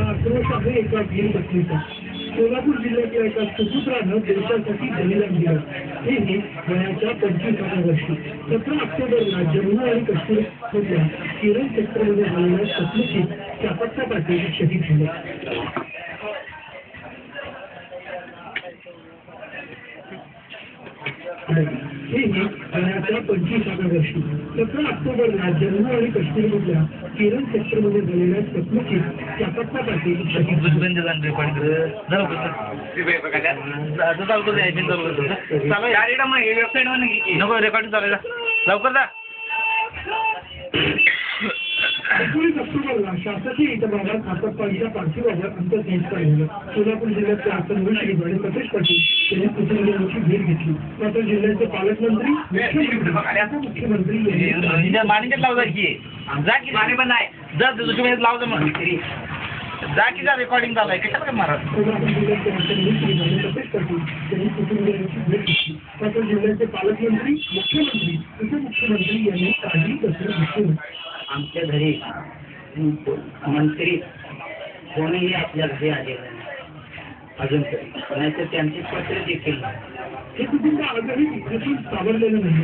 आक्रोश आहे एका वीर पत्नीचा. सोलापूर जिल्ह्यातल्या एका सुपुत्रानं देशासाठी बलिदान दिलं. हेही वयाच्या 25व्या वर्षी 17 ऑक्टोबरला जम्मू आणि काश्मीर मधल्या केरन सेक्टरमध्ये झालेल्या चकमकीत चापक्का पाटील शहीद झाले. हेही वयाच्या 25व्या वर्षी 17 ऑक्टोबरला जम्मू आणि काश्मीर मधल्या केरन सेक्टरमध्ये झालेल्या चकमकीत चापक्का पाटील शहीद नको रेकॉर्डिंग चालायला लवकर जा. 19 ऑक्टोबरला शासकीय इतमामात आपत्कालीच्या पार्थिवावर अंत्यसंस्कार झाले. सोलापूर जिल्ह्याचे आसन श्री आणि सतीश पाटील यांनी कुटुंबियांची भेट घेतली. मात्र जिल्ह्याचे पालकमंत्री मुख्यमंत्री मानिकेत लाव जा की माने पण नाही जा दुसरी लाव जा म्हणून जा की जा रेकॉर्डिंग चालू कशाला काय मारा. सोलापूर जिल्ह्याचे आसन आणि सतीश पाटील यांनी कुटुंबियांची भेट घेतली. मात्र जिल्ह्याचे पालकमंत्री मुख्यमंत्री उपमुख्यमंत्री यांनी काही कसर घेतली. आमच्या घरी मंत्री कोणीही आपल्या घरी आलेलं नाही अजून तरी, नाहीतर त्यांची पत्र देखील हे कुटुंब आजही इथून सावरलेलं नाही.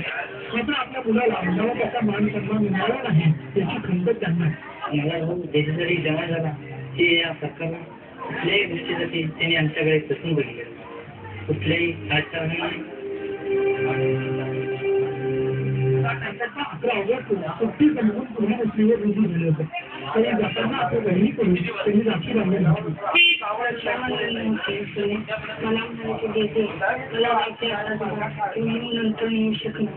मात्र आपल्या मुलाला आम्हाला त्याचा मान सन्मान मिळाला नाही याची खंत त्यांना. मला देशासाठी जमा झाला की या सरकारला कुठल्याही गोष्टीसाठी त्यांनी आमच्याकडे तसून बघितलं. कुठल्याही राजकारणी 11 ऑगस्ट सुट्टी संपून पुन्हा मुस्लिमवर रुजू झाले होते. तरी जाताना आपल्या बहिणी करून त्यांनी राखी बांधली होती. मला म्हणायचे देते मला तुम्ही नंतर येऊ शकणार.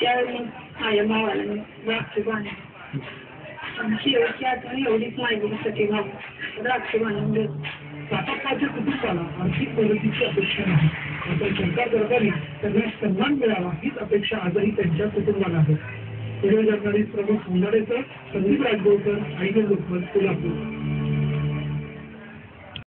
त्यावेळी माझ्या भावाला राखी बांधली. शेवटची आठवण एवढीच माझ्यासाठी भाऊ राखी बांधून देत. चापक्काच्या कुटुंबाला आर्थिक मदतीची अपेक्षा नाही. मात्र सरकार दरबारी त्यांना सन्मान मिळावा हीच अपेक्षा आजही त्यांच्या कुटुंबाला आहे. व्हिडिओ जर्नलिस्ट प्रमुख मुंदाडेकर, संदीप राजगोळकर, आयन लोकमत, सोलापूर.